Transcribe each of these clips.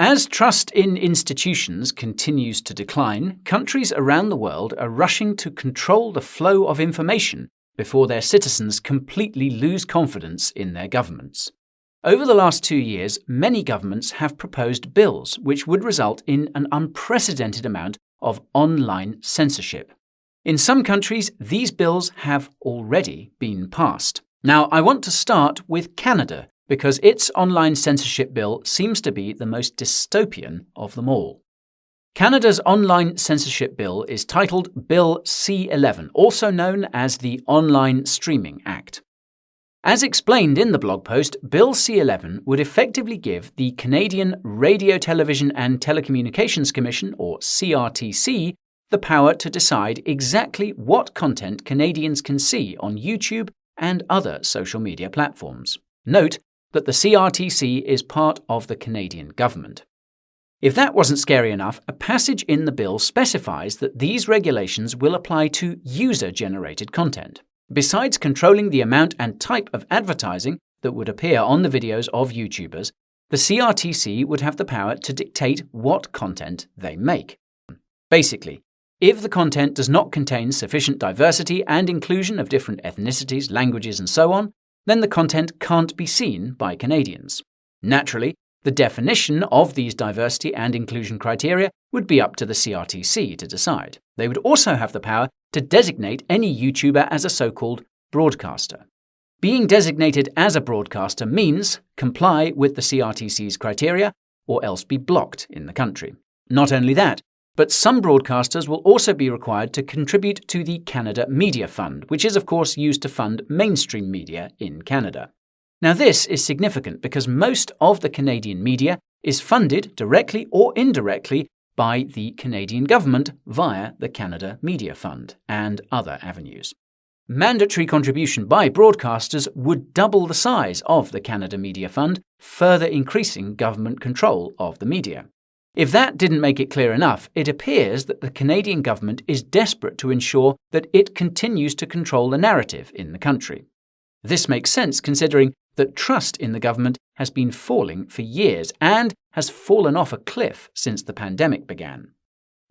As trust in institutions continues to decline, countries around the world are rushing to control the flow of information before their citizens completely lose confidence in their governments. Over the last 2 years, many governments have proposed bills which would result in an unprecedented amount of online censorship. In some countries, these bills have already been passed. Now, I want to start with Canada, because its online censorship bill seems to be the most dystopian of them all. Canada's online censorship bill is titled Bill C-11, also known as the Online Streaming Act. As explained in the blog post, Bill C-11 would effectively give the Canadian Radio, Television and Telecommunications Commission, or CRTC, the power to decide exactly what content Canadians can see on YouTube and other social media platforms. Note that the CRTC is part of the Canadian government. If that wasn't scary enough, a passage in the bill specifies that these regulations will apply to user-generated content. Besides controlling the amount and type of advertising that would appear on the videos of YouTubers, the CRTC would have the power to dictate what content they make. Basically, if the content does not contain sufficient diversity and inclusion of different ethnicities, languages, and so on, then the content can't be seen by Canadians. Naturally, the definition of these diversity and inclusion criteria would be up to the CRTC to decide. They would also have the power to designate any YouTuber as a so-called broadcaster. Being designated as a broadcaster means comply with the CRTC's criteria or else be blocked in the country. Not only that, but some broadcasters will also be required to contribute to the Canada Media Fund, which is of course used to fund mainstream media in Canada. Now this is significant because most of the Canadian media is funded directly or indirectly by the Canadian government via the Canada Media Fund and other avenues. Mandatory contribution by broadcasters would double the size of the Canada Media Fund, further increasing government control of the media. If that didn't make it clear enough, it appears that the Canadian government is desperate to ensure that it continues to control the narrative in the country. This makes sense considering that trust in the government has been falling for years and has fallen off a cliff since the pandemic began.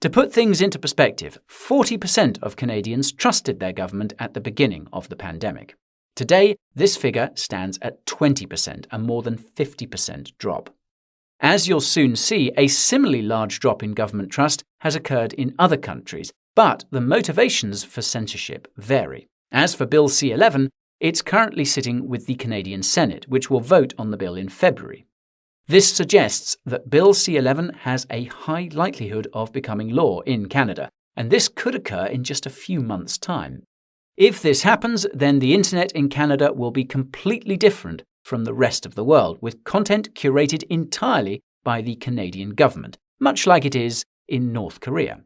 To put things into perspective, 40% of Canadians trusted their government at the beginning of the pandemic. Today, this figure stands at 20%, a more than 50% drop. As you'll soon see, a similarly large drop in government trust has occurred in other countries, but the motivations for censorship vary. As for Bill C-11, it's currently sitting with the Canadian Senate, which will vote on the bill in February. This suggests that Bill C-11 has a high likelihood of becoming law in Canada, and this could occur in just a few months' time. If this happens, then the internet in Canada will be completely different from the rest of the world, with content curated entirely by the Canadian government, much like it is in North Korea.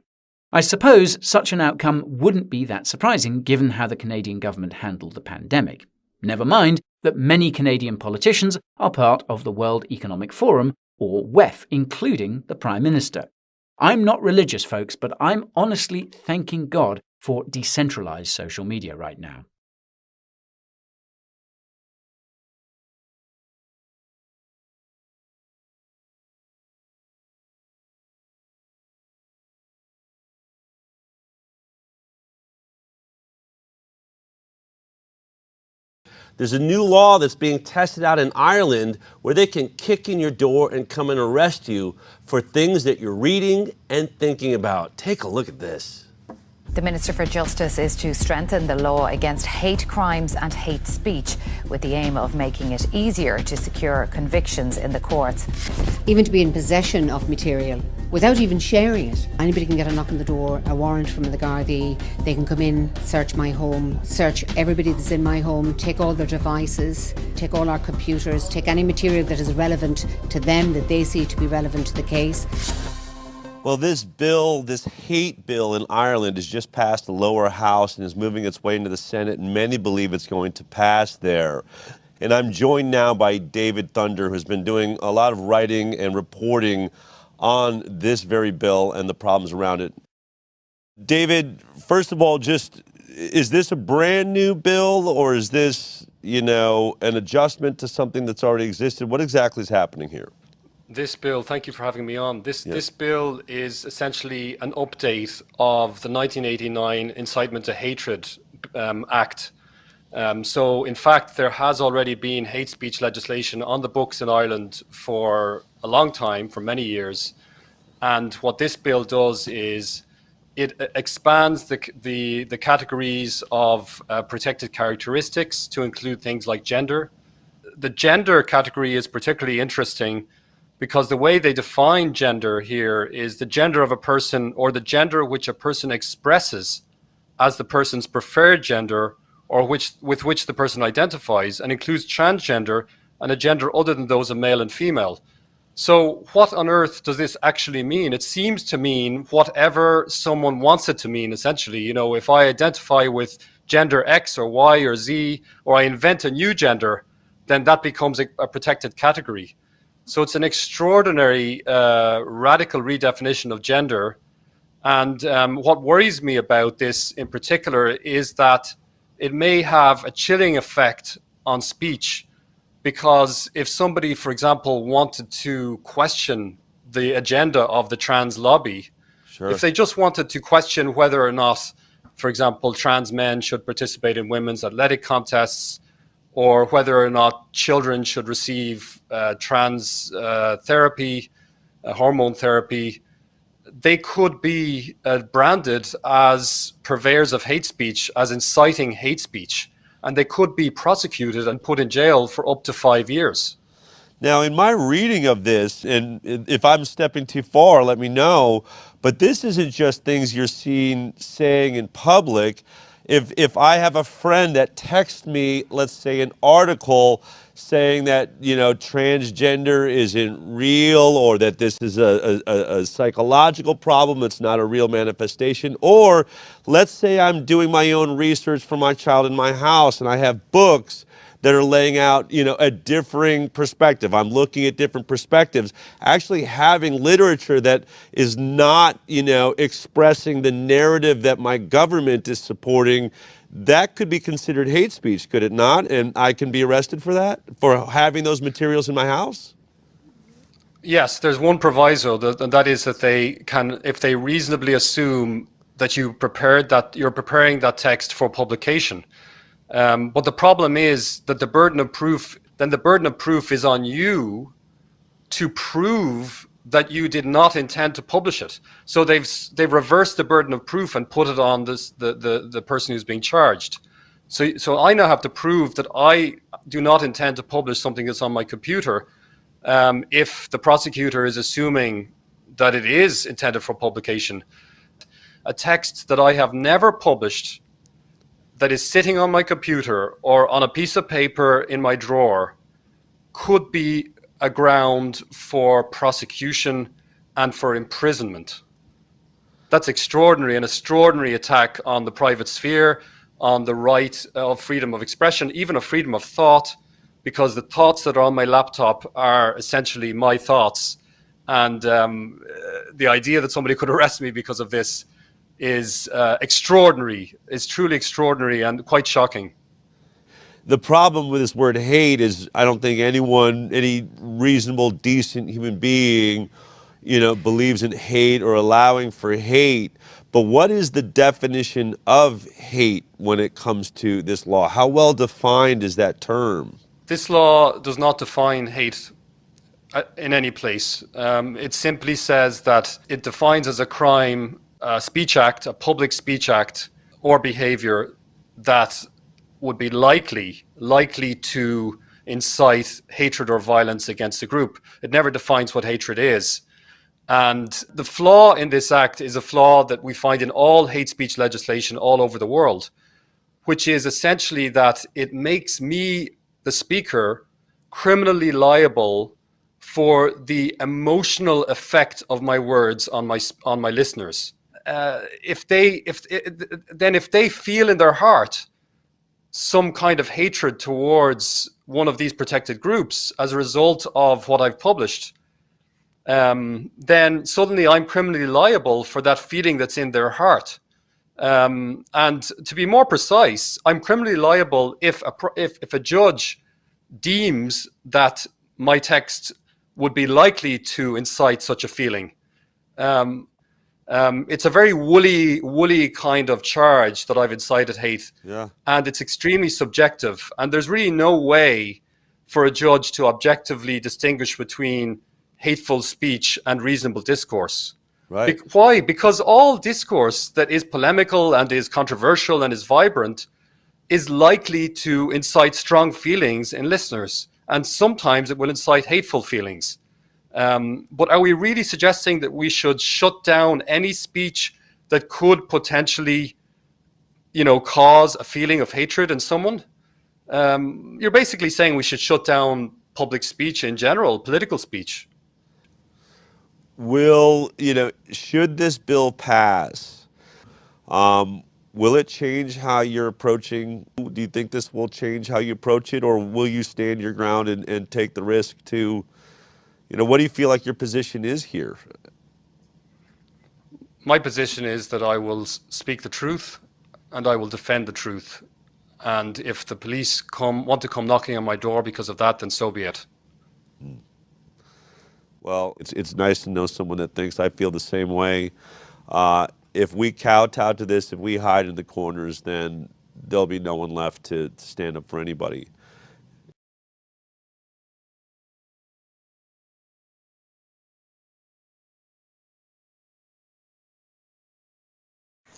I suppose such an outcome wouldn't be that surprising given how the Canadian government handled the pandemic. Never mind that many Canadian politicians are part of the World Economic Forum, or WEF, including the Prime Minister. I'm not religious, folks, but I'm honestly thanking God for decentralized social media right now. There's a new law that's being tested out in Ireland where they can kick in your door and come and arrest you for things that you're reading and thinking about. Take a look at this. The Minister for Justice is to strengthen the law against hate crimes and hate speech with the aim of making it easier to secure convictions in the courts. Even to be in possession of material without even sharing it. Anybody can get a knock on the door, a warrant from the Gardaí, they can come in, search my home, search everybody that's in my home, take all their devices, take all our computers, take any material that is relevant to them that they see to be relevant to the case. Well, this bill, this hate bill in Ireland has just passed the lower house and is moving its way into the Senate, and many believe it's going to pass there. And I'm joined now by David Thunder, who's been doing a lot of writing and reporting on this very bill and the problems around it. David, first of all, is this a brand new bill, or is this, an adjustment to something that's already existed? What exactly is happening here? This bill, thank you for having me on. This bill is essentially an update of the 1989 Incitement to Hatred Act. So in fact, there has already been hate speech legislation on the books in Ireland for a long time, for many years. And what this bill does is it expands the categories of protected characteristics to include things like gender. The gender category is particularly interesting because the way they define gender here is the gender of a person, or the gender which a person expresses as the person's preferred gender, or with which the person identifies, and includes transgender and a gender other than those of male and female. So what on earth does this actually mean? It seems to mean whatever someone wants it to mean, essentially. You know, if I identify with gender X or Y or Z, or I invent a new gender, then that becomes a protected category. So it's an extraordinary radical redefinition of gender. And what worries me about this in particular is that it may have a chilling effect on speech, because if somebody, for example, wanted to question the agenda of the trans lobby, Sure. if they just wanted to question whether or not, for example, trans men should participate in women's athletic contests, or whether or not children should receive trans therapy, hormone therapy, they could be branded as purveyors of hate speech, as inciting hate speech, and they could be prosecuted and put in jail for up to 5 years. Now, in my reading of this, and if I'm stepping too far, let me know, but this isn't just things you're saying in public. If I have a friend that texts me, let's say, an article saying that, you know, transgender isn't real, or that this is a psychological problem, it's not a real manifestation, or let's say I'm doing my own research for my child in my house and I have books that are laying out, you know, a differing perspective. I'm looking at different perspectives. Actually having literature that is not, you know, expressing the narrative that my government is supporting, that could be considered hate speech, could it not? And I can be arrested for that, for having those materials in my house? Yes, there's one proviso, and that is that they can, if they reasonably assume that you're preparing that text for publication. But the problem is that the burden of proof is on you to prove that you did not intend to publish it. So they've reversed the burden of proof and put it on the person who's being charged. So I now have to prove that I do not intend to publish something that's on my computer, if the prosecutor is assuming that it is intended for publication. A text that I have never published, that is sitting on my computer or on a piece of paper in my drawer, could be a ground for prosecution and for imprisonment. That's extraordinary, an extraordinary attack on the private sphere, on the right of freedom of expression, even of freedom of thought, because the thoughts that are on my laptop are essentially my thoughts. And the idea that somebody could arrest me because of this is extraordinary. It's truly extraordinary and quite shocking. The problem with this word hate is I don't think any reasonable, decent human being, you know, believes in hate or allowing for hate. But what is the definition of hate when it comes to this law? How well defined is that term? This law does not define hate in any place. It simply says that it defines as a crime a speech act, a public speech act or behavior that would be likely to incite hatred or violence against a group. It never defines what hatred is. And the flaw in this act is a flaw that we find in all hate speech legislation all over the world, which is essentially that it makes me, the speaker, criminally liable for the emotional effect of my words on my listeners. If they feel in their heart some kind of hatred towards one of these protected groups as a result of what I've published, then suddenly I'm criminally liable for that feeling that's in their heart. And to be more precise, I'm criminally liable if a judge deems that my text would be likely to incite such a feeling. It's a very woolly kind of charge that I've incited hate, and it's extremely subjective. And there's really no way for a judge to objectively distinguish between hateful speech and reasonable discourse. Right. Why? Because all discourse that is polemical and is controversial and is vibrant is likely to incite strong feelings in listeners, and sometimes it will incite hateful feelings. But are we really suggesting that we should shut down any speech that could potentially, cause a feeling of hatred in someone? You're basically saying we should shut down public speech in general, political speech. Should this bill pass, will it change how you're approaching? Do you think this will change how you approach it, or will you stand your ground and take the risk to, what do you feel like your position is here? My position is that I will speak the truth and I will defend the truth. And if the police want to come knocking on my door because of that, then so be it. Well, it's nice to know someone that thinks I feel the same way. If we kowtow to this, if we hide in the corners, then there'll be no one left to stand up for anybody.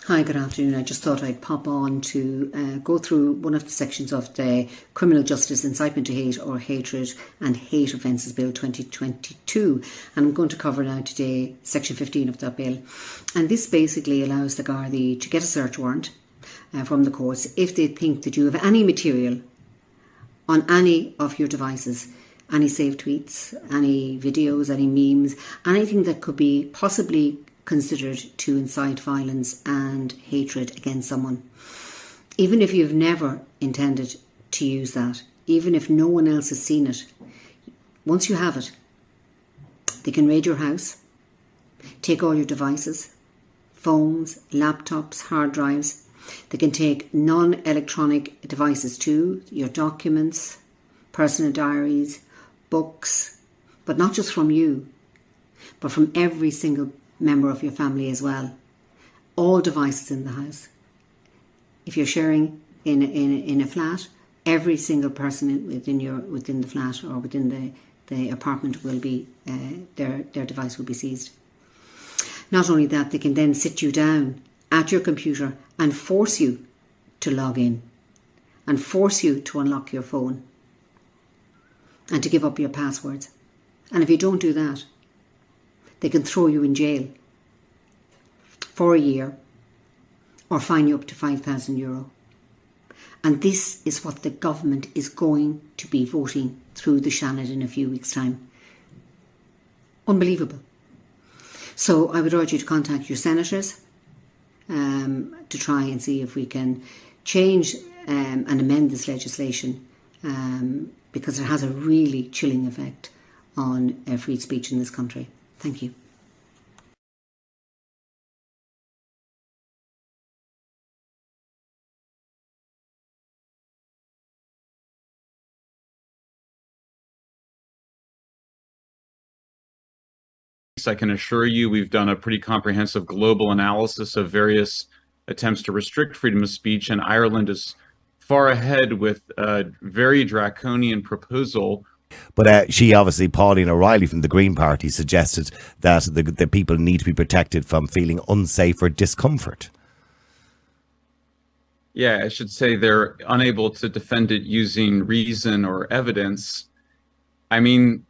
Hi, good afternoon. I just thought I'd pop on to go through one of the sections of the Criminal Justice Incitement to Hate or Hatred and Hate Offences Bill 2022. And I'm going to cover now today Section 15 of that bill. And this basically allows the Gardaí to get a search warrant from the courts if they think that you have any material on any of your devices, any saved tweets, any videos, any memes, anything that could be possibly considered to incite violence and hatred against someone. Even if you've never intended to use that, even if no one else has seen it, once you have it, they can raid your house, take all your devices, phones, laptops, hard drives. They can take non-electronic devices too, your documents, personal diaries, books, but not just from you, but from every single member of your family as well. All devices in the house. If you're sharing in a flat, every single person within the flat or within the apartment will be their device will be seized. Not only that, they can then sit you down at your computer and force you to log in and force you to unlock your phone and to give up your passwords. And if you don't do that, they can throw you in jail for a year or fine you up to €5,000. And this is what the government is going to be voting through the Seanad in a few weeks' time. Unbelievable. So I would urge you to contact your senators to try and see if we can change and amend this legislation because it has a really chilling effect on free speech in this country. Thank you. I can assure you we've done a pretty comprehensive global analysis of various attempts to restrict freedom of speech, and Ireland is far ahead with a very draconian proposal. But she obviously, Pauline O'Reilly from the Green Party, suggested that the people need to be protected from feeling unsafe or discomfort. Yeah, I should say they're unable to defend it using reason or evidence. I mean,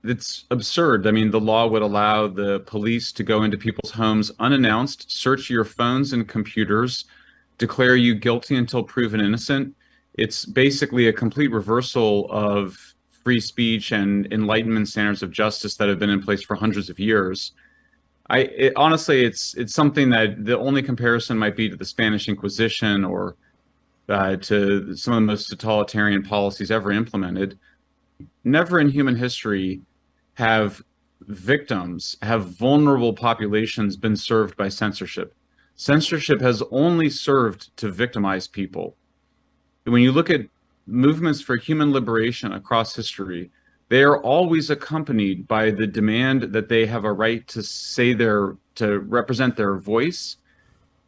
it's absurd. I mean, the law would allow the police to go into people's homes unannounced, search your phones and computers, declare you guilty until proven innocent. It's basically a complete reversal of free speech and Enlightenment standards of justice that have been in place for hundreds of years. Honestly, it's something that the only comparison might be to the Spanish Inquisition or to some of the most totalitarian policies ever implemented. Never in human history have vulnerable populations been served by censorship. Censorship has only served to victimize people. When you look at movements for human liberation across history, they are always accompanied by the demand that they have a right to to represent their voice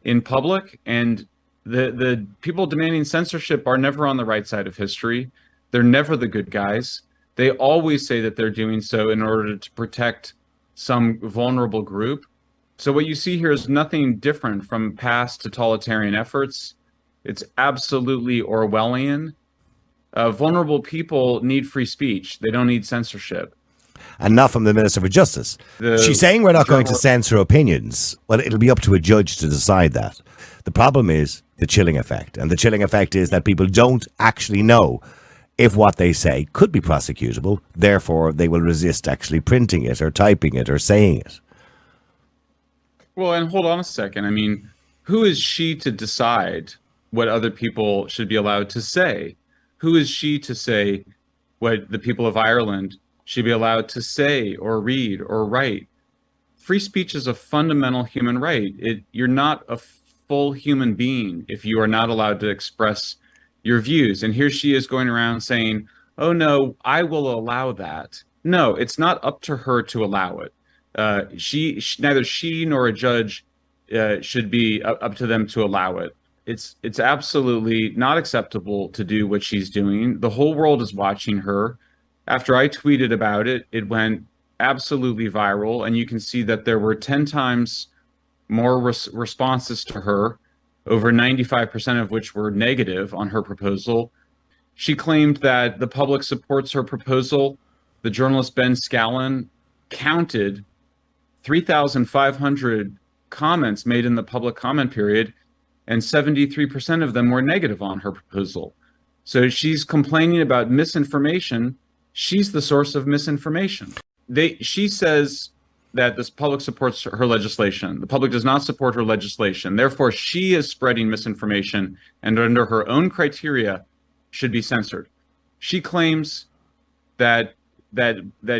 in public. And the people demanding censorship are never on the right side of history. They're never the good guys. They always say that they're doing so in order to protect some vulnerable group. So what you see here is nothing different from past totalitarian efforts. It's absolutely Orwellian. Vulnerable people need free speech. They don't need censorship. And not from the Minister for Justice. She's saying we're not going to censor opinions. Well, it'll be up to a judge to decide that. The problem is the chilling effect. And the chilling effect is that people don't actually know if what they say could be prosecutable. Therefore, they will resist actually printing it or typing it or saying it. Well, and hold on a second. I mean, who is she to decide what other people should be allowed to say? Who is she to say what the people of Ireland should be allowed to say or read or write? Free speech is a fundamental human right. You're not a full human being if you are not allowed to express your views. And here she is going around saying, oh, no, I will allow that. No, it's not up to her to allow it. Neither she nor a judge should be up to them to allow it. It's absolutely not acceptable to do what she's doing. The whole world is watching her. After I tweeted about it, it went absolutely viral, and you can see that there were 10 times more responses to her, over 95% of which were negative on her proposal. She claimed that the public supports her proposal. The journalist Ben Scallon counted 3,500 comments made in the public comment period, and 73% of them were negative on her proposal. So she's complaining about misinformation. She's the source of misinformation. She says that this public supports her legislation. The public does not support her legislation. Therefore, she is spreading misinformation, and under her own criteria should be censored. She claims that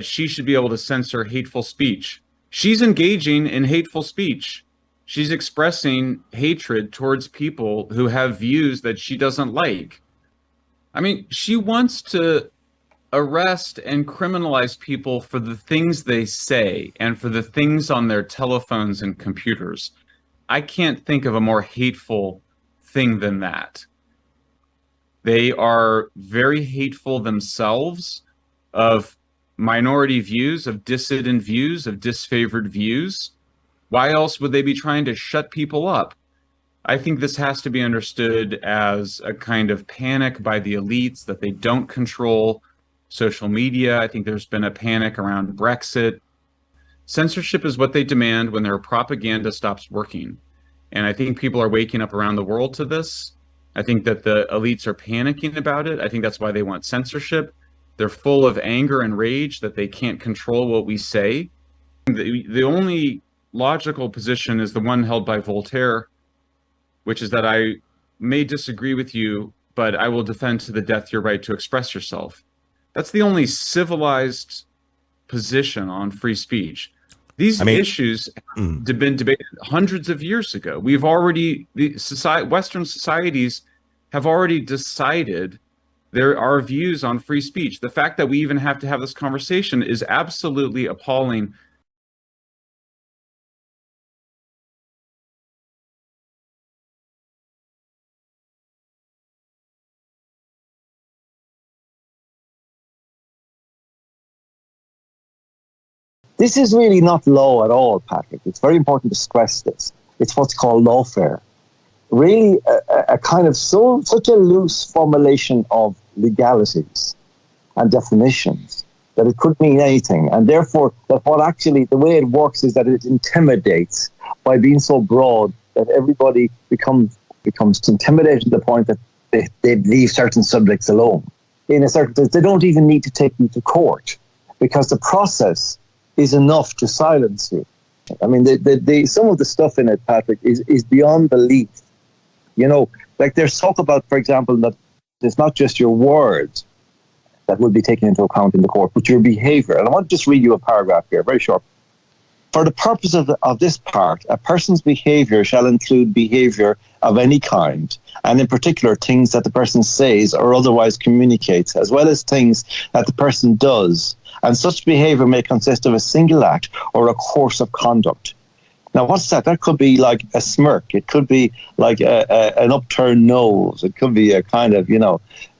she should be able to censor hateful speech. She's engaging in hateful speech. She's expressing hatred towards people who have views that she doesn't like. I mean, she wants to arrest and criminalize people for the things they say and for the things on their telephones and computers. I can't think of a more hateful thing than that. They are very hateful themselves of minority views, of dissident views, of disfavored views. Why else would they be trying to shut people up? I think this has to be understood as a kind of panic by the elites that they don't control social media. I think there's been a panic around Brexit. Censorship is what they demand when their propaganda stops working. And I think people are waking up around the world to this. I think that the elites are panicking about it. I think that's why they want censorship. They're full of anger and rage that they can't control what we say. The only logical position is the one held by Voltaire, which is that I may disagree with you, but I will defend to the death your right to express yourself. That's the only civilized position on free speech. These issues have been debated hundreds of years ago. Western societies have already decided there are views on free speech. The fact that we even have to have this conversation is absolutely appalling. This is really not law at all, Patrick. It's very important to stress this. It's what's called lawfare. Really a kind of such a loose formulation of legalities and definitions that it could mean anything. And therefore, that what actually, the way it works is that it intimidates by being so broad that everybody becomes intimidated to the point that they leave certain subjects alone. In a certain sense, they don't even need to take you to court because the process is enough to silence you. I mean, some of the stuff in it, Patrick, is beyond belief. You know, like there's talk about, for example, that it's not just your words that will be taken into account in the court, but your behavior. And I want to just read you a paragraph here, very short. For the purpose of this part, a person's behaviour shall include behaviour of any kind, and in particular things that the person says or otherwise communicates, as well as things that the person does, and such behaviour may consist of a single act or a course of conduct. Now, what's that? That could be like a smirk. It could be like an upturned nose. It could be a kind of,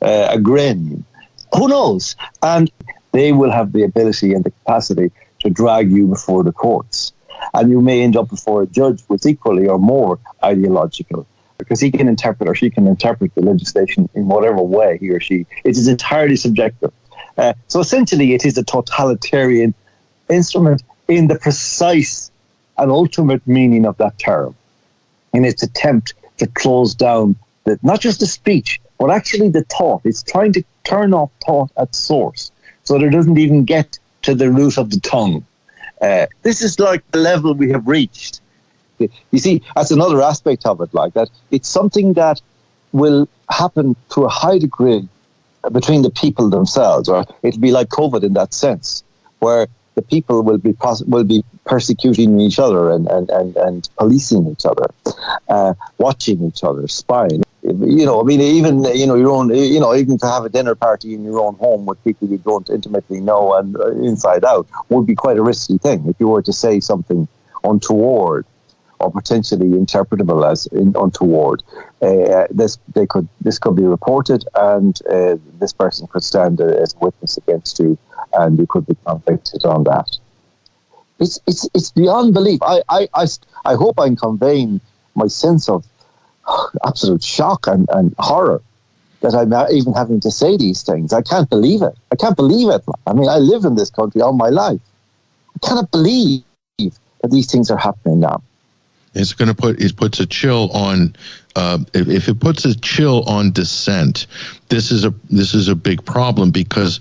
a grin. Who knows? And they will have the ability and the capacity to drag you before the courts. And you may end up before a judge who's equally or more ideological, because he can interpret or she can interpret the legislation in whatever way he or she. It is entirely subjective. So essentially, it is a totalitarian instrument in the precise and ultimate meaning of that term, in its attempt to close down not just the speech, but actually the thought. It's trying to turn off thought at source so that it doesn't even get to the root of the tongue. This is like the level we have reached. You see, that's another aspect of it, like that. It's something that will happen to a high degree between the people themselves, or it'll be like COVID in that sense, where the people will be persecuting each other and policing each other, watching each other, spying. Even your own, even to have a dinner party in your own home with people you don't intimately know and inside out would be quite a risky thing. If you were to say something untoward or potentially interpretable as untoward, this could be reported, and this person could stand as a witness against you, and you could be convicted on that. It's beyond belief. I hope I'm conveying my sense of absolute shock and horror that I'm even having to say these things. I can't believe it. I mean, I live in this country all my life. I cannot believe that these things are happening now. It puts a chill on. If it puts a chill on dissent, this is a big problem, because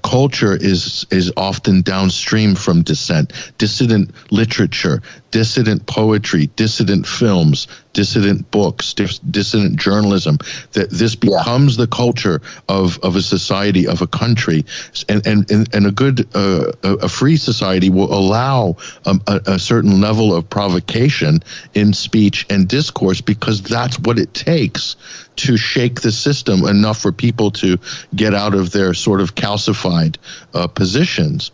culture is often downstream from dissent. Dissident literature, dissident poetry, dissident films, dissident books, dissident journalism. That this becomes the culture of a society, of a country, and a good a free society will allow a certain level of provocation in speech and discourse, because that's what it takes to shake the system enough for people to get out of their sort of calcified positions.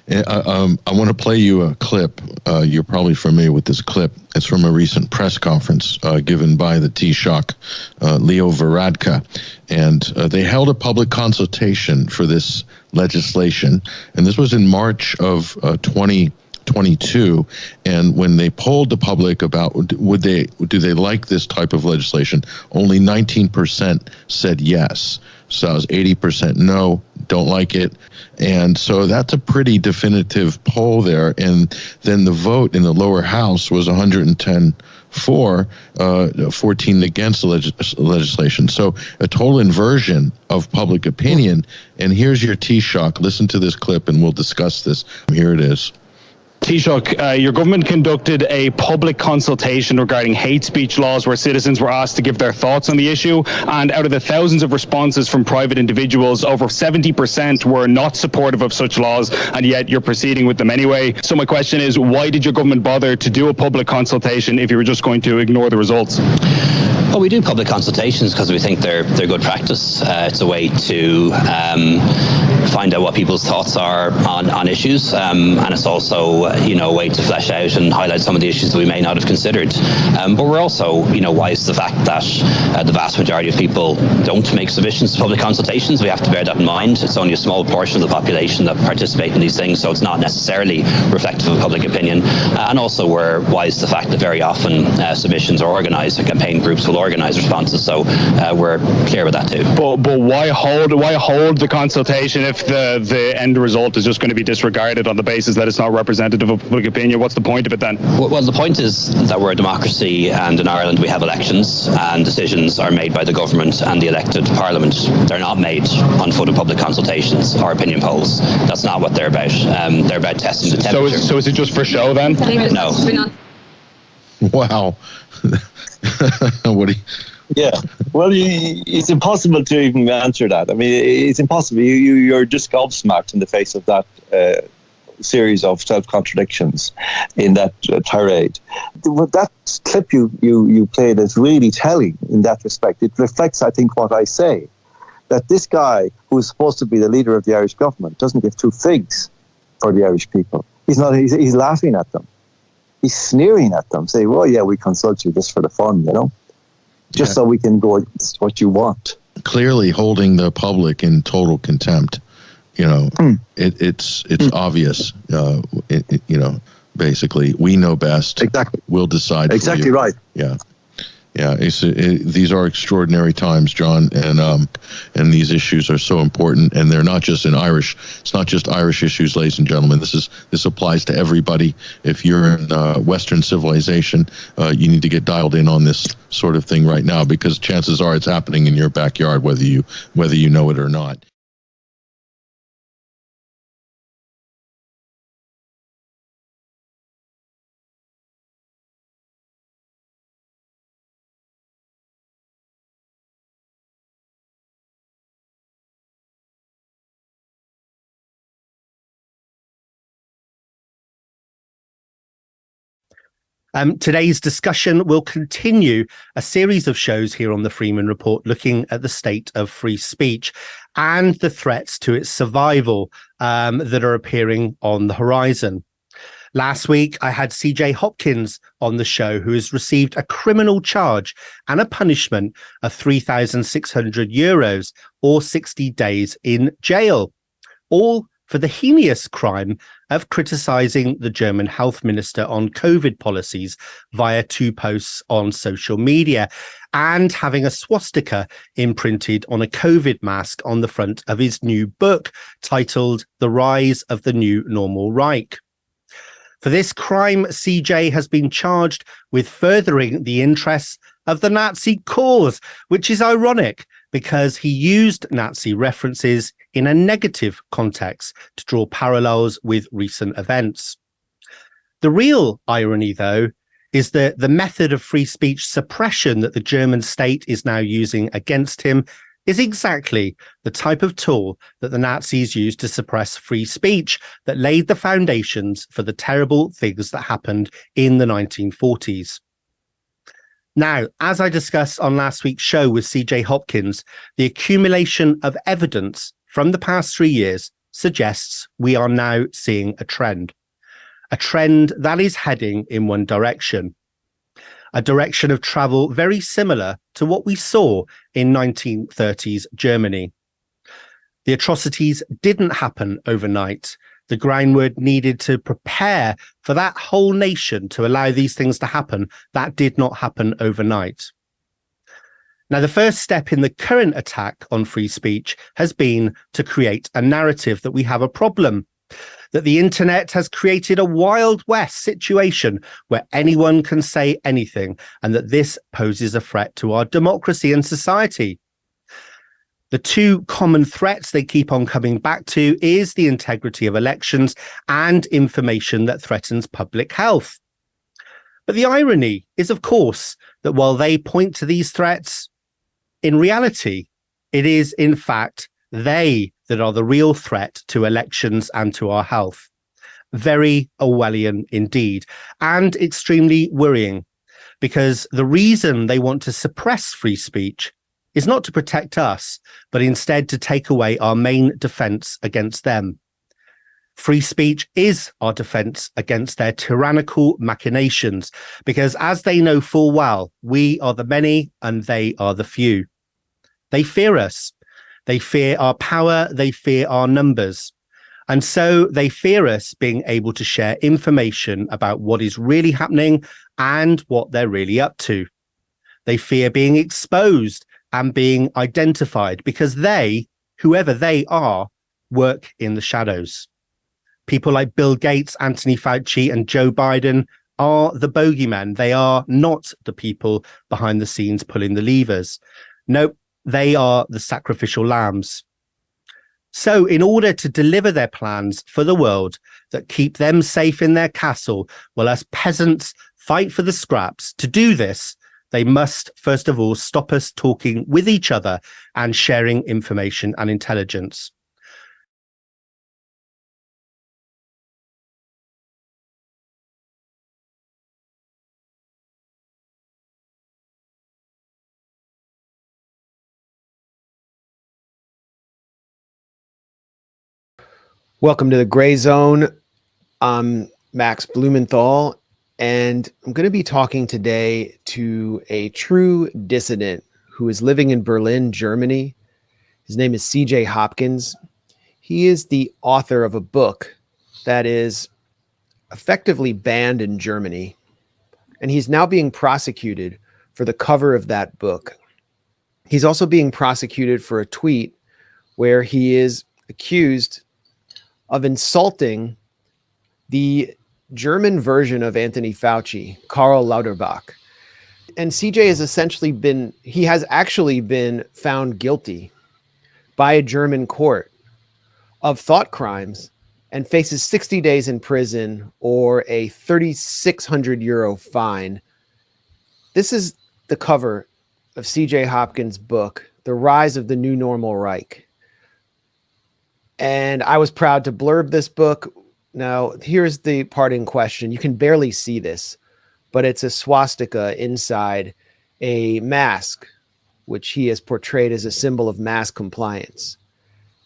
I want to play you a clip. You're probably familiar with this clip. It's from a recent press conference given by the Taoiseach, Leo Varadkar. And they held a public consultation for this legislation. And this was in March of 2022, and when they polled the public about do they like this type of legislation, only 19% said yes. So it was 80% no, don't like it. And so that's a pretty definitive poll there. And then the vote in the lower house was 110 for, 14 against the legislation. So a total inversion of public opinion. And here's your Taoiseach. Listen to this clip and we'll discuss this. Here it is. Taoiseach, your government conducted a public consultation regarding hate speech laws where citizens were asked to give their thoughts on the issue, and out of the thousands of responses from private individuals, over 70% were not supportive of such laws, and yet you're proceeding with them anyway. So my question is, why did your government bother to do a public consultation if you were just going to ignore the results? Well, we do public consultations because we think they're good practice. It's a way to find out what people's thoughts are on issues, and it's also a way to flesh out and highlight some of the issues that we may not have considered. But we're also wise to the fact that the vast majority of people don't make submissions to public consultations. We have to bear that in mind. It's only a small portion of the population that participate in these things, so it's not necessarily reflective of public opinion. And also we're wise to the fact that very often submissions are organised, and campaign groups will organise responses, so we're clear with that too. But why hold the consultation if the end result is just going to be disregarded on the basis that it's not representative of public opinion? What's the point of it then? Well, the point is that we're a democracy, and in Ireland we have elections, and decisions are made by the government and the elected parliament. They're not made on foot of public consultations or opinion polls. That's not what they're about. They're about testing the temperature. So is it just for show then? No. Wow. What do you... Yeah, well, it's impossible to even answer that. I mean, it's impossible. You're just gobsmacked in the face of that series of self-contradictions in that tirade. That clip you played is really telling in that respect. It reflects, I think, what I say, that this guy who is supposed to be the leader of the Irish government doesn't give two figs for the Irish people. He's laughing at them. He's sneering at them, saying, well, yeah, we consult you just for the fun, just so we can go against what you want. Clearly holding the public in total contempt. It's obvious. Basically, we know best. Exactly. We'll decide. Exactly for you. right. Yeah. These are extraordinary times, John, and these issues are so important, and they're not just it's not just Irish issues, ladies and gentlemen. This applies to everybody. If you're in Western civilization, you need to get dialed in on this sort of thing right now, because chances are it's happening in your backyard, whether you know it or not. Today's discussion will continue a series of shows here on the Freeman Report looking at the state of free speech and the threats to its survival that are appearing on the horizon. Last week, I had CJ Hopkins on the show, who has received a criminal charge and a punishment of €3,600 or 60 days in jail, all for the heinous crime of criticising the German health minister on COVID policies via 2 posts on social media and having a swastika imprinted on a COVID mask on the front of his new book titled The Rise of the New Normal Reich. For this crime, CJ has been charged with furthering the interests of the Nazi cause, which is ironic because he used Nazi references in a negative context to draw parallels with recent events. The real irony, though, is that the method of free speech suppression that the German state is now using against him is exactly the type of tool that the Nazis used to suppress free speech that laid the foundations for the terrible things that happened in the 1940s. Now, as I discussed on last week's show with CJ Hopkins, the accumulation of evidence from the past 3 years suggests we are now seeing a trend that is heading in one direction, a direction of travel very similar to what we saw in 1930s Germany. The atrocities didn't happen overnight. The groundwork needed to prepare for that whole nation to allow these things to happen. That did not happen overnight. Now, the first step in the current attack on free speech has been to create a narrative that we have a problem, that the internet has created a Wild West situation where anyone can say anything, and that this poses a threat to our democracy and society. The two common threats they keep on coming back to is the integrity of elections and information that threatens public health. But the irony is, of course, that while they point to these threats, in reality, it is, in fact, they that are the real threat to elections and to our health. Very Orwellian indeed, and extremely worrying, because the reason they want to suppress free speech is not to protect us, but instead to take away our main defense against them. Free speech is our defense against their tyrannical machinations, because as they know full well, we are the many and they are the few. They fear us. They fear our power. They fear our numbers. And so they fear us being able to share information about what is really happening and what they're really up to. They fear being exposed and being identified because they, whoever they are, work in the shadows. People like Bill Gates, Anthony Fauci, and Joe Biden are the bogeymen. They are not the people behind the scenes pulling the levers. Nope, they are the sacrificial lambs. So in order to deliver their plans for the world that keep them safe in their castle, while us peasants fight for the scraps, to do this, they must, first of all, stop us talking with each other and sharing information and intelligence. Welcome to the Gray Zone. I'm Max Blumenthal, and I'm going to be talking today to a true dissident who is living in Berlin, Germany. His name is C.J. Hopkins. He is the author of a book that is effectively banned in Germany, and he's now being prosecuted for the cover of that book. He's also being prosecuted for a tweet where he is accused of insulting the German version of Anthony Fauci, Karl Lauterbach. And CJ has actually been found guilty by a German court of thought crimes and faces 60 days in prison or a 3,600 euro fine. This is the cover of CJ Hopkins' book, The Rise of the New Normal Reich. And I was proud to blurb this book. Now, here's the part in question. You can barely see this, but it's a swastika inside a mask, which he has portrayed as a symbol of mass compliance.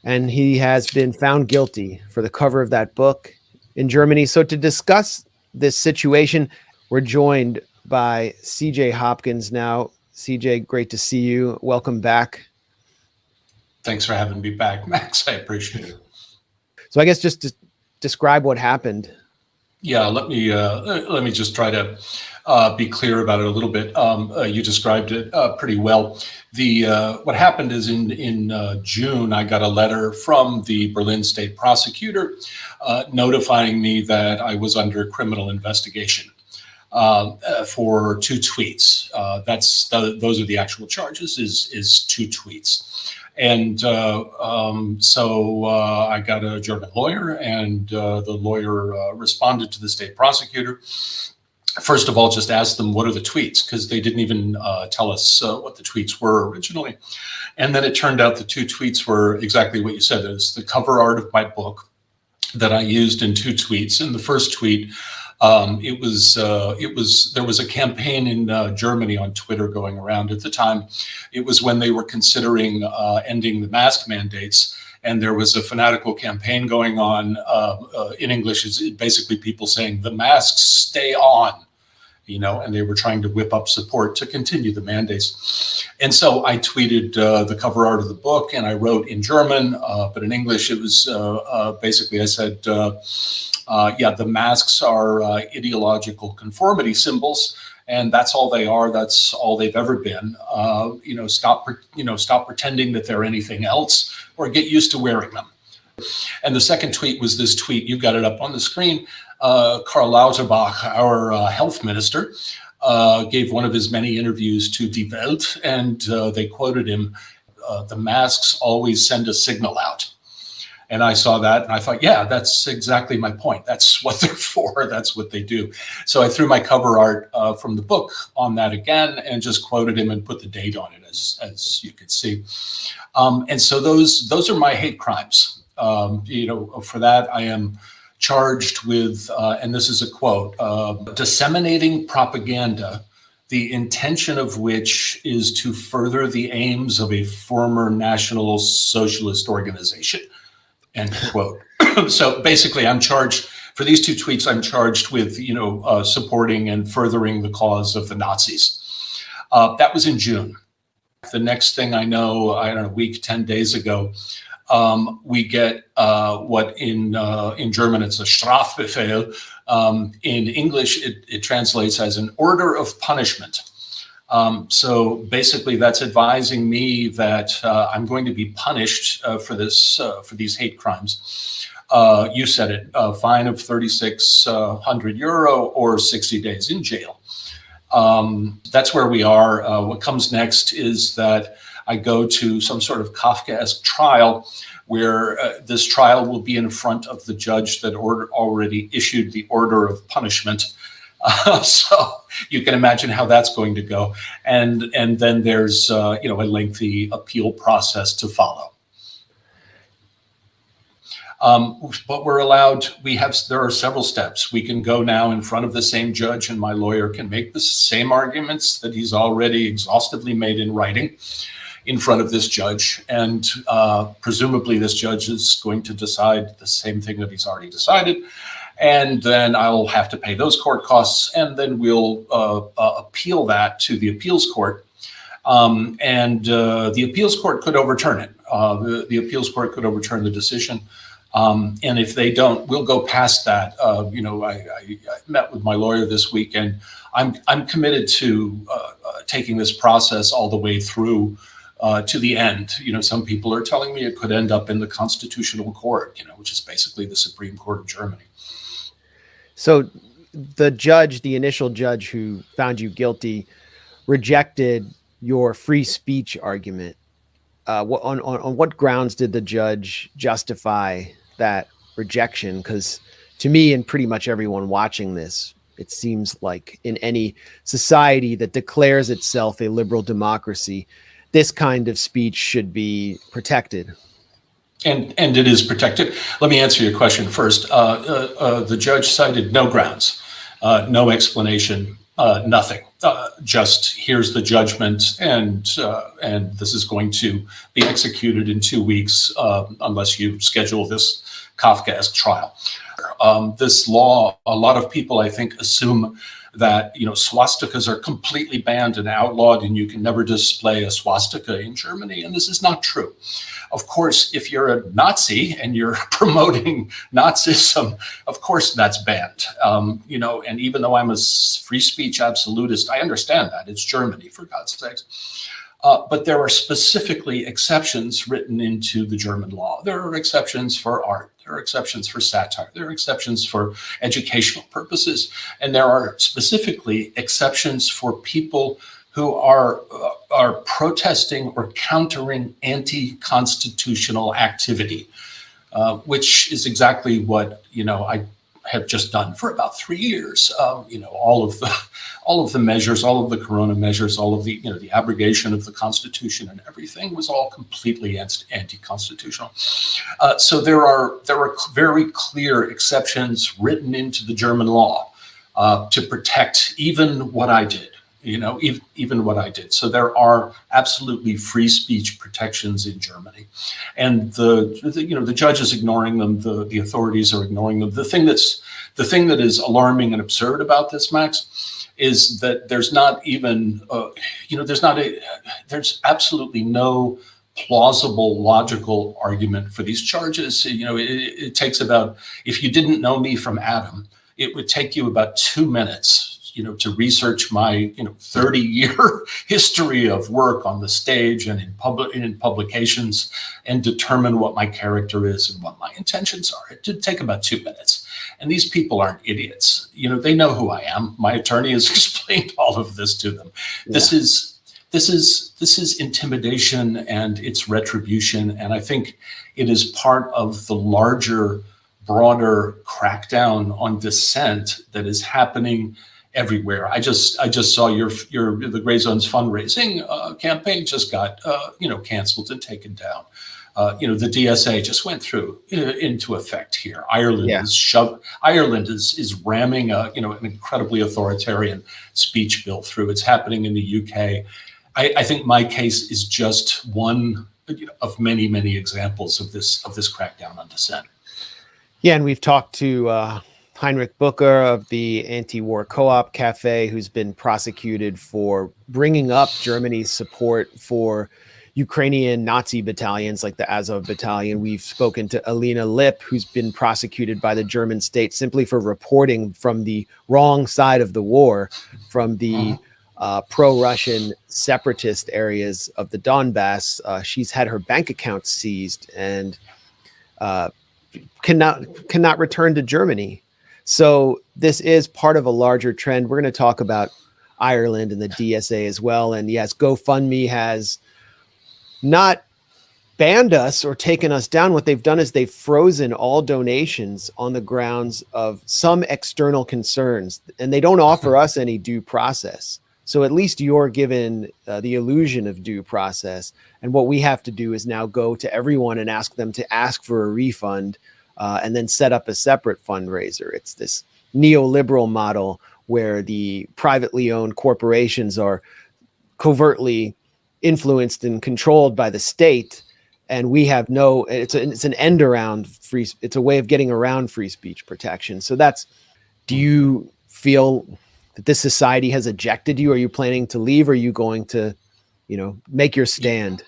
And he has been found guilty for the cover of that book in Germany. So to discuss this situation, we're joined by CJ Hopkins now. CJ, great to see you. Welcome back. Thanks for having me back, Max. I appreciate it. So I guess just to describe what happened. Yeah, let me just try to be clear about it a little bit. You described it pretty well. What happened is in June, I got a letter from the Berlin state prosecutor notifying me that I was under criminal investigation for 2 tweets. Those are the actual charges. Is 2 tweets. And so I got a German lawyer, and the lawyer responded to the state prosecutor. First of all, just asked them, what are the tweets? Because they didn't even tell us what the tweets were originally. And then it turned out the 2 tweets were exactly what you said. It's the cover art of my book that I used in 2 tweets. In the first tweet, there was a campaign in Germany on Twitter going around at the time. It was when they were considering ending the mask mandates, and there was a fanatical campaign going on. In English, it's basically people saying the masks stay on, and they were trying to whip up support to continue the mandates. And so I tweeted the cover art of the book, and I wrote in German, but in English it was basically I said, the masks are ideological conformity symbols, and that's all they are. That's all they've ever been. Stop pretending that they're anything else, or get used to wearing them. And the second tweet was this tweet. You've got it up on the screen. Karl Lauterbach, our health minister, gave one of his many interviews to Die Welt, and they quoted him, "The masks always send a signal out." And I saw that and I thought, yeah, that's exactly my point. That's what they're for. That's what they do. So I threw my cover art from the book on that again and just quoted him and put the date on it, as you can see. And so those are my hate crimes. For that, I am charged with, and this is a quote, disseminating propaganda, the intention of which is to further the aims of a former National Socialist organization. End quote. So basically, I'm charged for these 2 tweets. I'm charged with, supporting and furthering the cause of the Nazis. That was in June. The next thing I know, a week, 10 days ago, we get what in German it's a Strafbefehl. In English, it translates as an order of punishment. So basically, that's advising me that I'm going to be punished for these hate crimes. You said it, a fine of 3,600 euro or 60 days in jail. That's where we are. What comes next is that I go to some sort of Kafkaesque trial, where this trial will be in front of the judge that already issued the order of punishment. So you can imagine how that's going to go. And then there's, a lengthy appeal process to follow. But we're allowed, there are several steps. We can go now in front of the same judge, and my lawyer can make the same arguments that he's already exhaustively made in writing. in front of this judge, and presumably this judge is going to decide the same thing that he's already decided, and then I'll have to pay those court costs, and then we'll appeal that to the appeals court, and the appeals court could overturn it. The appeals court could overturn the decision. And if they don't, we'll go past that. You know, I met with my lawyer this week, and I'm committed to taking this process all the way through to the end. You know, some people are telling me it could end up in the Constitutional Court, you know, which is basically the Supreme Court of Germany. So the judge, the initial judge who found you guilty, rejected your free speech argument. On what grounds did the judge justify that rejection? Because to me and pretty much everyone watching this, it seems like in any society that declares itself a liberal democracy, this kind of speech should be protected. And it is protected. Let me answer your question first. The judge cited no grounds, no explanation, nothing. Just here's the judgment, and this is going to be executed in 2 weeks unless you schedule this Kafkaesque trial. This law, a lot of people, I think, assume that, you know, swastikas are completely banned and outlawed, and you can never display a swastika in Germany, and this is not true. Of course, if you're a Nazi and you're promoting Nazism, of course that's banned. You know, and even though I'm a free speech absolutist, I understand that. It's Germany, for God's sakes. But there are specifically exceptions written into the German law. There are exceptions for art. There are exceptions for satire. There are exceptions for educational purposes. And there are specifically exceptions for people who are protesting or countering anti-constitutional activity, which is exactly what, you know, I have just done for about 3 years. You know, all of the measures, all of the Corona measures, all of the, you know, the abrogation of the Constitution and everything was all completely anti-constitutional. So there are very clear exceptions written into the German law to protect even what I did. You know, even what I did. So there are absolutely free speech protections in Germany, and the judge is ignoring them. The authorities are ignoring them. The thing that is alarming and absurd about this, Max, is that there's not even there's absolutely no plausible, logical argument for these charges. You know, it takes about, if you didn't know me from Adam, it would take you about 2 minutes, you know, to research my, 30-year history of work on the stage and in publications, and determine what my character is and what my intentions are. It did take about 2 minutes. And these people aren't idiots. You know, they know who I am. My attorney has explained all of this to them. Yeah. This is intimidation, and it's retribution. And I think it is part of the larger, broader crackdown on dissent that is happening everywhere. I just saw the Gray Zone's fundraising campaign just got canceled and taken down. The DSA just went through into effect here. Ireland is ramming an incredibly authoritarian speech bill through. It's happening in the UK. I think my case is just one of many, many examples of this crackdown on dissent. Yeah, and we've talked to Heinrich Booker of the Anti-War Co-op Cafe, who's been prosecuted for bringing up Germany's support for Ukrainian Nazi battalions like the Azov Battalion. We've spoken to Alina Lipp, who's been prosecuted by the German state simply for reporting from the wrong side of the war, from the pro-Russian separatist areas of the Donbass. She's had her bank account seized and cannot return to Germany. So this is part of a larger trend. We're going to talk about Ireland and the DSA as well. And yes, GoFundMe has not banned us or taken us down. What they've done is they've frozen all donations on the grounds of some external concerns, and they don't offer us any due process. So at least you're given the illusion of due process. And what we have to do is now go to everyone and ask them to ask for a refund, and then set up a separate fundraiser. It's this neoliberal model where the privately owned corporations are covertly influenced and controlled by the state, and we have no. It's an end around free. It's a way of getting around free speech protection. So do you feel that this society has ejected you? Are you planning to leave? Or are you going to, make your stand?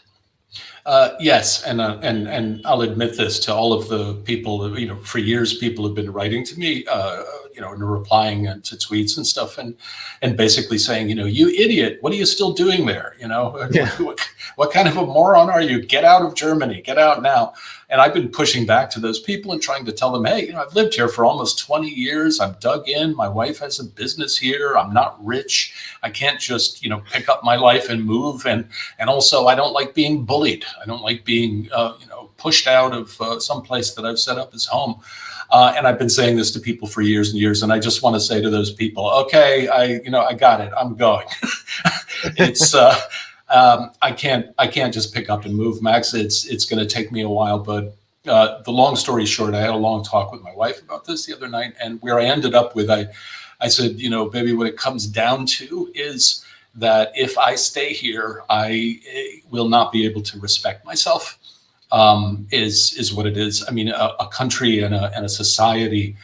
Yes, and I'll admit this to all of the people. For years, people have been writing to me, and replying to tweets and stuff, and basically saying, you idiot, what are you still doing there? Yeah. What kind of a moron are you? Get out of Germany, get out now. And I've been pushing back to those people and trying to tell them, hey, I've lived here for almost 20 years. I'm dug in. My wife has a business here. I'm not rich. I can't just, pick up my life and move. And also, I don't like being bullied. I don't like being, pushed out of some place that I've set up as home. And I've been saying this to people for years and years. And I just want to say to those people, okay, I got it. I'm going. It's I can't just pick up and move, Max. It's going to take me a while, but the long story short, I had a long talk with my wife about this the other night, and where I ended up with, I said, baby, what it comes down to is that if I stay here, I will not be able to respect myself. Is what it is. I mean, a country and a society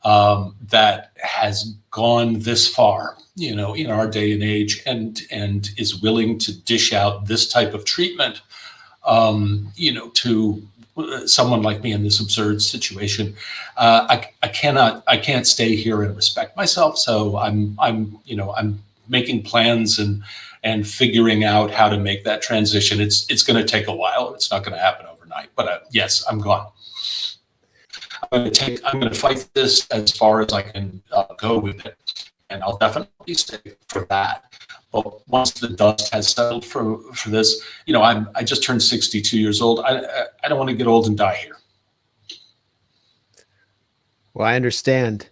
that has gone this far, in our day and age, and is willing to dish out this type of treatment, to someone like me in this absurd situation. I can't stay here and respect myself. So I'm making plans and figuring out how to make that transition. It's going to take a while. It's not going to happen overnight, but yes, I'm gone. I'm going to fight this as far as I can go with it. And I'll definitely stay for that. But once the dust has settled for this, I just turned 62 years old. I don't want to get old and die here. Well, I understand.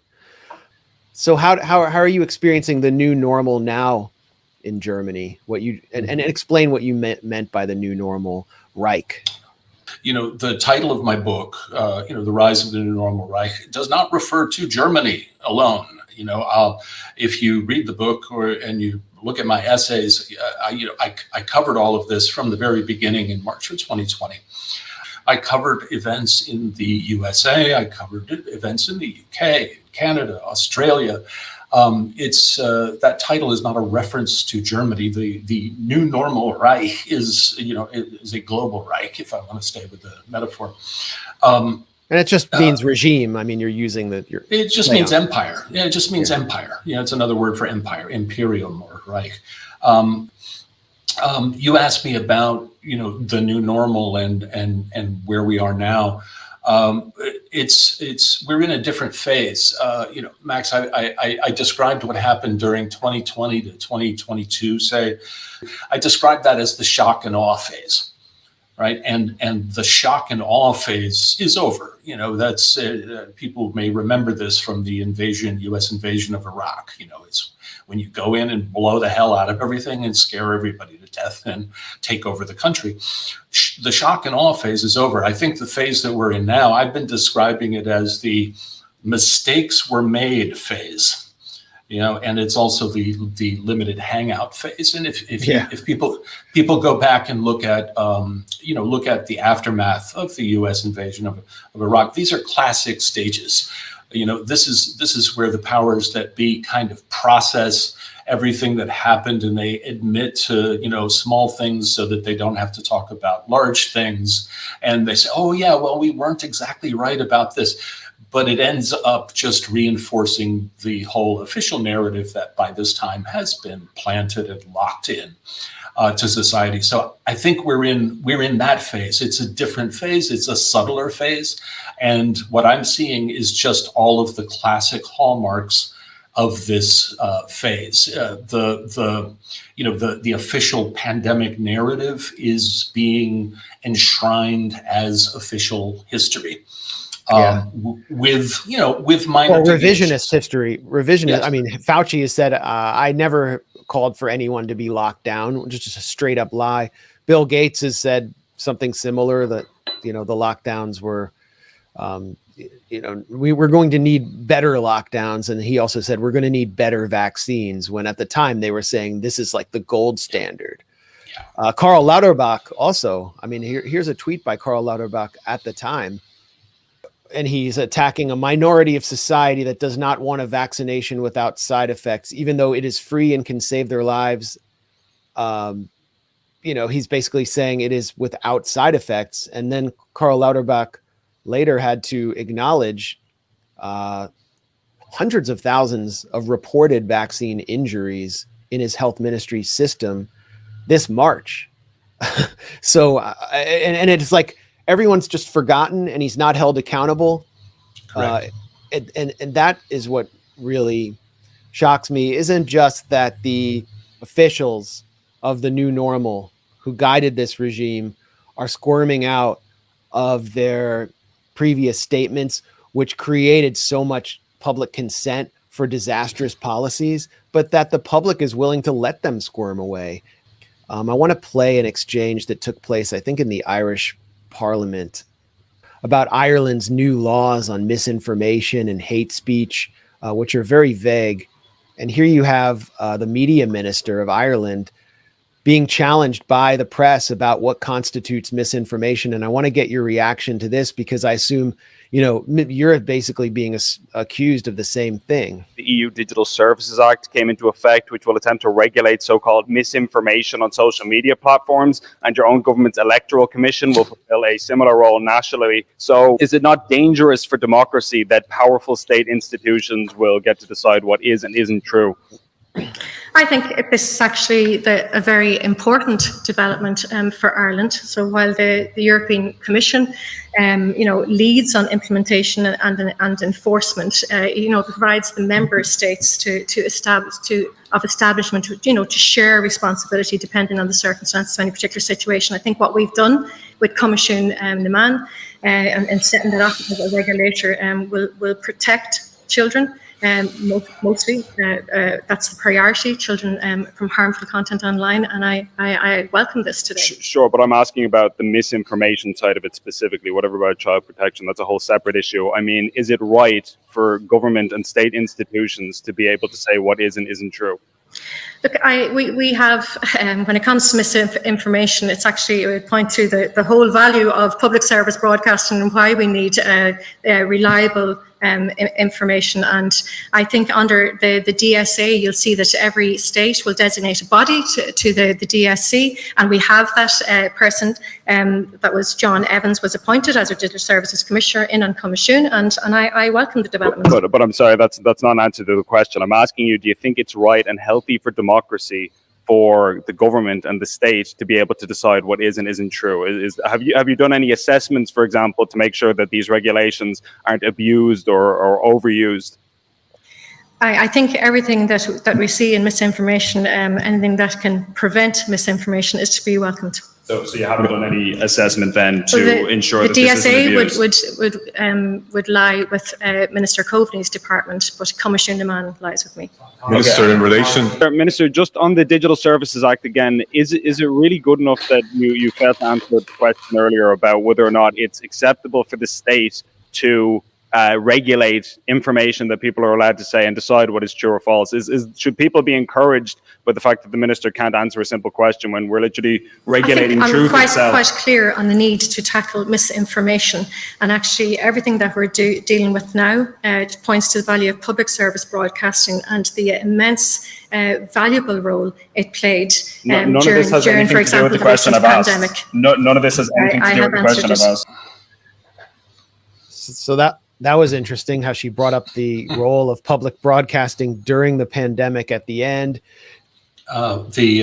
So how are you experiencing the new normal now in Germany? And explain what you meant by the new normal Reich. The title of my book, The Rise of the New Normal Reich, does not refer to Germany alone. If you read the book and you look at my essays, I covered all of this from the very beginning in March of 2020. I covered events in the USA. I covered events in the UK, Canada, Australia. That title is not a reference to Germany. The new normal Reich is a global Reich, if I want to stay with the metaphor. And it just means regime. I mean, you're using it just means empire. Yeah, it just means empire. It's another word for empire, imperium or Reich. You asked me about, the new normal and where we are now. We're in a different phase. Max, I described what happened during 2020 to 2022, say. I described that as the shock and awe phase. Right. And the shock and awe phase is over. That's people may remember this from the U.S. invasion of Iraq. It's when you go in and blow the hell out of everything and scare everybody to death and take over the country. The shock and awe phase is over. I think the phase that we're in now, I've been describing it as the mistakes were made phase. And it's also the limited hangout phase. And if people go back and look at the aftermath of the U.S. invasion of Iraq, these are classic stages. This is where the powers that be kind of process everything that happened, and they admit to small things so that they don't have to talk about large things. And they say, oh yeah, well, we weren't exactly right about this. But it ends up just reinforcing the whole official narrative that by this time has been planted and locked in to society. So I think we're in that phase. It's a different phase. It's a subtler phase. And what I'm seeing is just all of the classic hallmarks of this phase. The official pandemic narrative is being enshrined as official history. With minor revisionist history. Yes. I mean, Fauci has said, I never called for anyone to be locked down, which is just a straight up lie. Bill Gates has said something similar, that, the lockdowns were, we were going to need better lockdowns. And he also said, we're going to need better vaccines, when at the time they were saying this is like the gold standard. Karl Lauterbach also, I mean, here's a tweet by Karl Lauterbach at the time, and he's attacking a minority of society that does not want a vaccination without side effects, even though it is free and can save their lives. He's basically saying it is without side effects. And then Karl Lauterbach later had to acknowledge hundreds of thousands of reported vaccine injuries in his health ministry system this March. So, and it's like everyone's just forgotten and he's not held accountable. And that is what really shocks me, isn't just that the officials of the new normal who guided this regime are squirming out of their previous statements, which created so much public consent for disastrous policies, but that the public is willing to let them squirm away. I want to play an exchange that took place, I think, in the Irish Parliament about Ireland's new laws on misinformation and hate speech, which are very vague. And here you have the media minister of Ireland being challenged by the press about what constitutes misinformation. And I want to get your reaction to this, because I assume, you're basically being accused of the same thing. The EU Digital Services Act came into effect, which will attempt to regulate so-called misinformation on social media platforms, and your own government's electoral commission will fulfill a similar role nationally. So is it not dangerous for democracy that powerful state institutions will get to decide what is and isn't true? I think this is actually a very important development for Ireland. So while the European Commission, leads on implementation and enforcement, provides the member states to share responsibility depending on the circumstances of any particular situation. I think what we've done with Comisiún na Meán and setting that up as a regulator will protect children. Mostly, that's the priority, children from harmful content online, and I welcome this today. Sure, but I'm asking about the misinformation side of it specifically, whatever about child protection, that's a whole separate issue. I mean, is it right for government and state institutions to be able to say what is and isn't true? Look, we have, when it comes to misinformation, it's actually, it would point to the whole value of public service broadcasting and why we need reliable information. And I think under the DSA, you'll see that every state will designate a body to the DSC, and we have that person, that was John Evans, was appointed as our Digital Services Commissioner in on Comisiún, and I welcome the development. But I'm sorry, that's not an answer to the question. I'm asking you, do you think it's right and healthy for democracy for the government and the state to be able to decide what is and isn't true? Have you done any assessments, for example, to make sure that these regulations aren't abused or overused? I think everything that we see in misinformation, anything that can prevent misinformation, is to be welcomed. So you haven't done any assessment then to ensure that this isn't abused? The DSA would lie with Minister Coveney's department, but Comisiún na Meán lies with me. Minister, in relation... Minister, just on the Digital Services Act again, is it really good enough that you failed to answer the question earlier about whether or not it's acceptable for the state to regulate information that people are allowed to say and decide what is true or false? Should people be encouraged by the fact that the minister can't answer a simple question when we're literally regulating truth itself? I'm quite clear on the need to tackle misinformation, and actually everything that we're dealing with now points to the value of public service broadcasting and the immense valuable role it played none of this has anything to do with the question I've asked. None of this has anything to do with the question I've asked. So that was interesting how she brought up the role of public broadcasting during the pandemic at the end. I've seen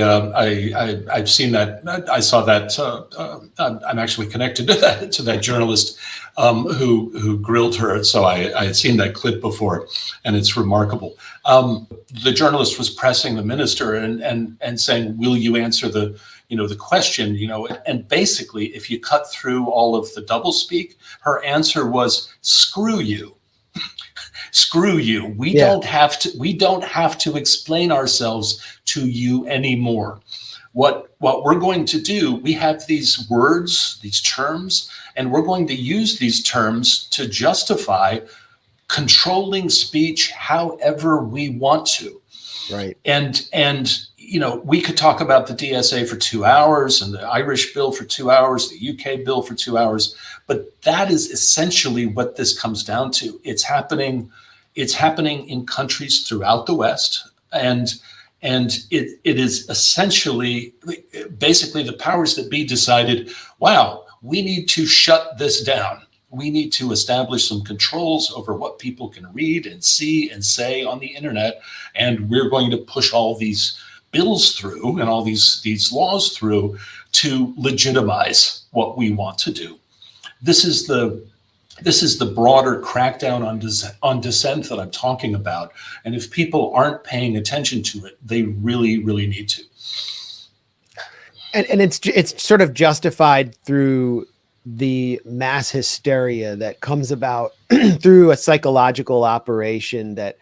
that. I saw that. I'm actually connected to that journalist who grilled her. So I had seen that clip before, and it's remarkable. The journalist was pressing the minister and saying, "Will you answer the question?" And basically, if you cut through all of the doublespeak, her answer was, "Screw you." Screw you. We don't have to explain ourselves to you anymore. What we're going to do, we have these words, these terms, and we're going to use these terms to justify controlling speech however we want to. Right. And you know, we could talk about the DSA for 2 hours and the Irish bill for 2 hours, the UK bill for 2 hours, but that is essentially what this comes down to. It's happening in countries throughout the West, and it is essentially, basically the powers that be decided, wow, we need to shut this down. We need to establish some controls over what people can read and see and say on the internet, and we're going to push all these bills through and all these laws through to legitimize what we want to do. This is the broader crackdown on dissent that I'm talking about. And if people aren't paying attention to it, they really, really need to. And it's sort of justified through the mass hysteria that comes about through a psychological operation that,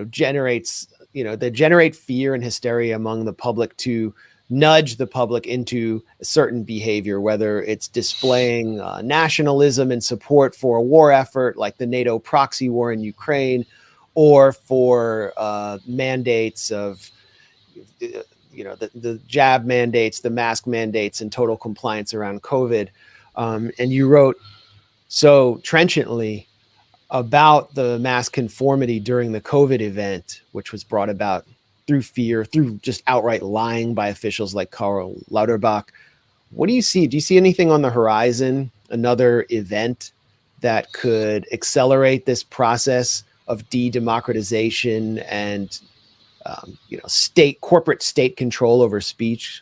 generates, they generate fear and hysteria among the public to nudge the public into a certain behavior, whether it's displaying nationalism and support for a war effort like the NATO proxy war in Ukraine, or for mandates of, the jab mandates, the mask mandates, and total compliance around COVID. And you wrote so trenchantly about the mass conformity during the COVID event, which was brought about through fear, through just outright lying by officials like Karl Lauterbach. What do you see? Do you see anything on the horizon, another event that could accelerate this process of de-democratization and, corporate state control over speech?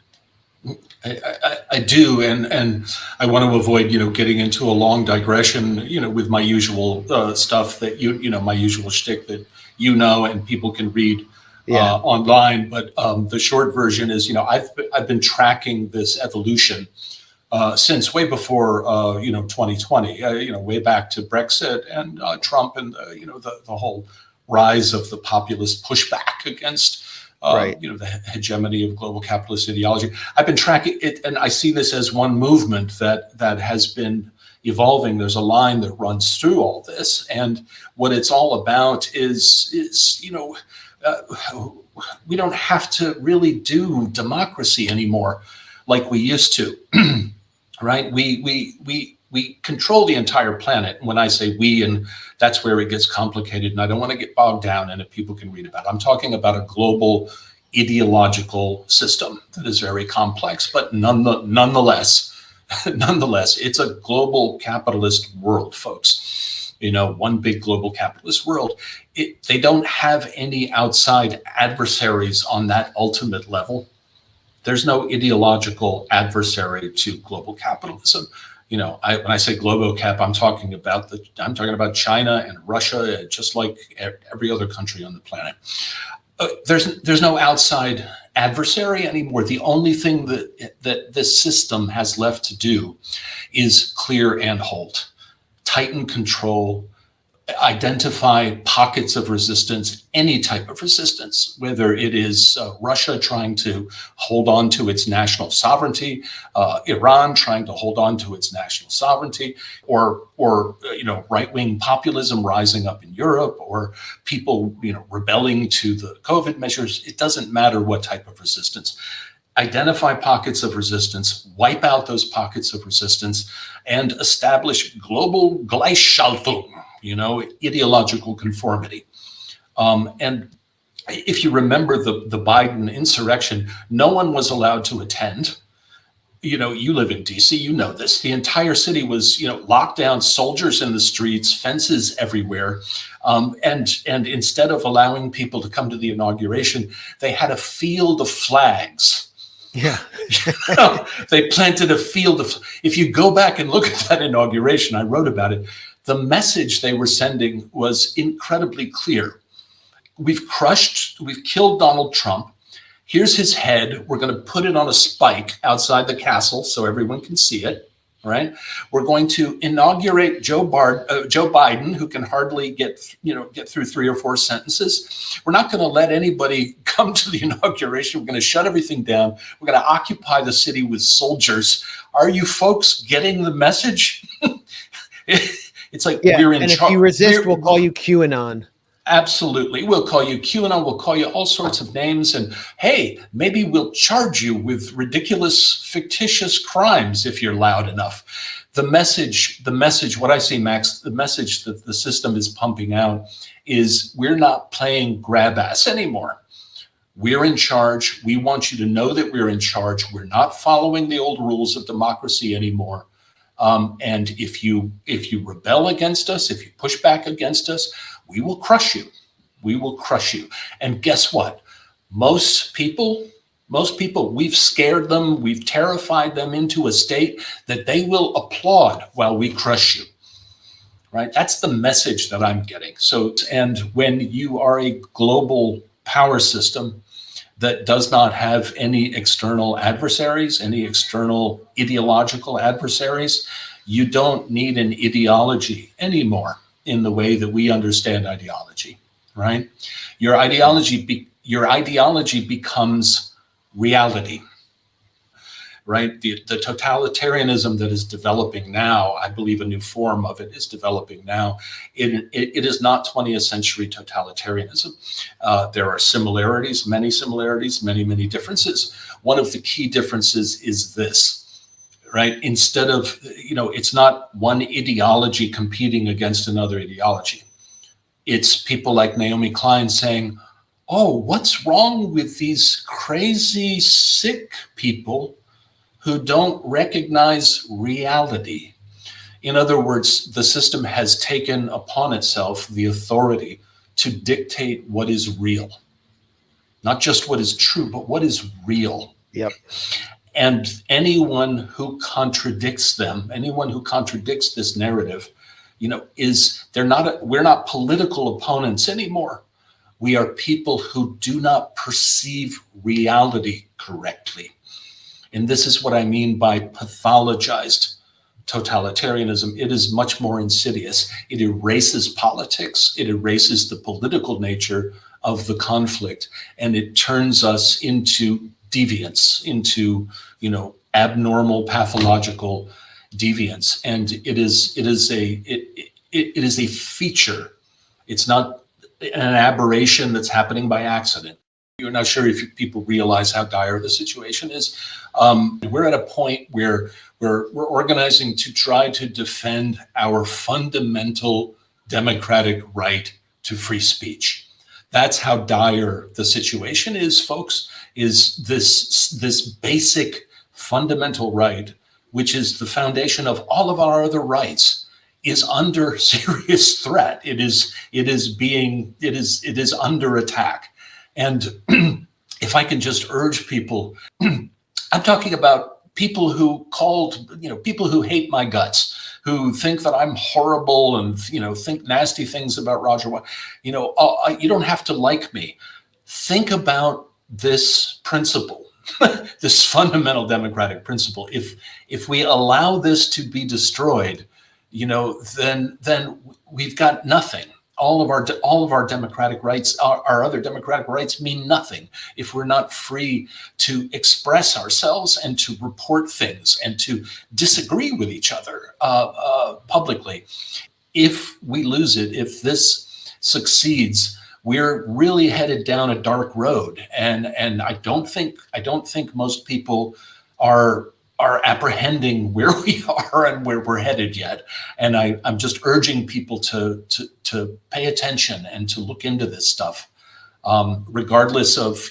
I do, and I want to avoid, getting into a long digression, with my usual stuff that my usual shtick that and people can read online. But the short version is, I've been tracking this evolution since way before 2020. Way back to Brexit and Trump and the whole rise of the populist pushback against. The hegemony of global capitalist ideology. I've been tracking it, and I see this as one movement that has been evolving. There's a line that runs through all this, and what it's all about is we don't have to really do democracy anymore like we used to, right? We control the entire planet. When I say we, and that's where it gets complicated, and I don't want to get bogged down in it, people can read about it. I'm talking about a global ideological system that is very complex, but nonetheless, it's a global capitalist world, folks. One big global capitalist world. They don't have any outside adversaries on that ultimate level. There's no ideological adversary to global capitalism. When I say global cap, I'm talking about China and Russia, just like every other country on the planet. There's no outside adversary anymore. The only thing that this system has left to do is clear and hold, tighten control, identify pockets of resistance, any type of resistance, whether it is Russia trying to hold on to its national sovereignty, Iran trying to hold on to its national sovereignty, or right-wing populism rising up in Europe, or people rebelling to the COVID measures. It doesn't matter what type of resistance. Identify pockets of resistance, wipe out those pockets of resistance, and establish global Gleichschaltung, ideological conformity. And if you remember the Biden insurrection, no one was allowed to attend. You live in DC, you know this. The entire city was, locked down, soldiers in the streets, fences everywhere. And instead of allowing people to come to the inauguration, they had a field of flags. Yeah. They planted a field of, if you go back and look at that inauguration, I wrote about it, the message they were sending was incredibly clear. We've killed Donald Trump. Here's his head. We're going to put it on a spike outside the castle so everyone can see it, right? We're going to inaugurate Joe Biden, who can hardly get through 3 or 4 sentences. We're not going to let anybody come to the inauguration. We're going to shut everything down. We're going to occupy the city with soldiers. Are you folks getting the message? It's like we're in charge. And if you resist, we'll call you QAnon. Absolutely. We'll call you QAnon, we'll call you all sorts of names, and hey, maybe we'll charge you with ridiculous, fictitious crimes if you're loud enough. The message, what I see, Max, the message that the system is pumping out is we're not playing grab ass anymore. We're in charge. We want you to know that we're in charge. We're not following the old rules of democracy anymore. And if you rebel against us, if you push back against us, we will crush you. We will crush you. And guess what? Most people, we've scared them, we've terrified them into a state that they will applaud while we crush you. Right? That's the message that I'm getting. So, and when you are a global power system that does not have any external adversaries, any external ideological adversaries, you don't need an ideology anymore in the way that we understand ideology, right? Your ideology becomes reality, right? The totalitarianism that is developing now, I believe a new form of it is developing now. It is not 20th century totalitarianism. There are similarities, many, many differences. One of the key differences is this, right? Instead of, it's not one ideology competing against another ideology. It's people like Naomi Klein saying, oh, what's wrong with these crazy, sick people who don't recognize reality? In other words, the system has taken upon itself the authority to dictate what is real. Not just what is true, but what is real. Yep. And anyone who contradicts them, anyone who contradicts this narrative, we're not political opponents anymore. We are people who do not perceive reality correctly. And this is what I mean by pathologized totalitarianism. It is much more insidious. It erases politics. It erases the political nature of the conflict, and it turns us into deviance, into abnormal pathological deviance. And it is a feature. It's not an aberration that's happening by accident. You're not sure if people realize how dire the situation is. We're at a point where we're organizing to try to defend our fundamental democratic right to free speech. That's how dire the situation is, folks, is this basic fundamental right, which is the foundation of all of our other rights, is under serious threat. It is under attack. And if I can just urge people, I'm talking about people who people who hate my guts, who think that I'm horrible and, think nasty things about Roger. You don't have to like me. Think about this principle, this fundamental democratic principle. If we allow this to be destroyed, then we've got nothing. All of our democratic rights, our other democratic rights, mean nothing if we're not free to express ourselves and to report things and to disagree with each other publicly. If we lose it, if this succeeds, we're really headed down a dark road. And I don't think most people are apprehending where we are and where we're headed yet. And I'm just urging people to pay attention and to look into this stuff, regardless of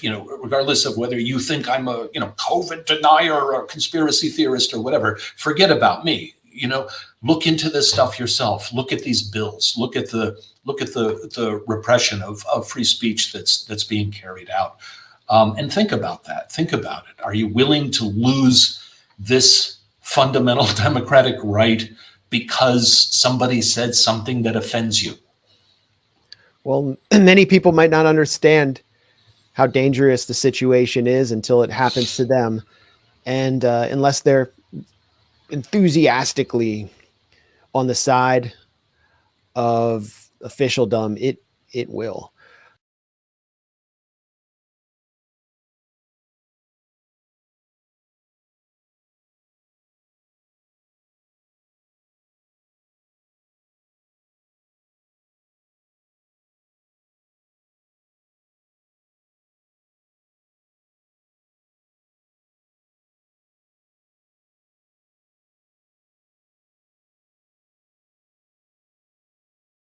whether you think I'm a COVID denier or a conspiracy theorist or whatever. Forget about me. Look into this stuff yourself. Look at these bills. Look at the repression of free speech that's being carried out, and think about that. Think about it. Are you willing to lose this fundamental democratic right because somebody said something that offends you? Well, many people might not understand how dangerous the situation is until it happens to them. And unless they're enthusiastically on the side of officialdom, it will.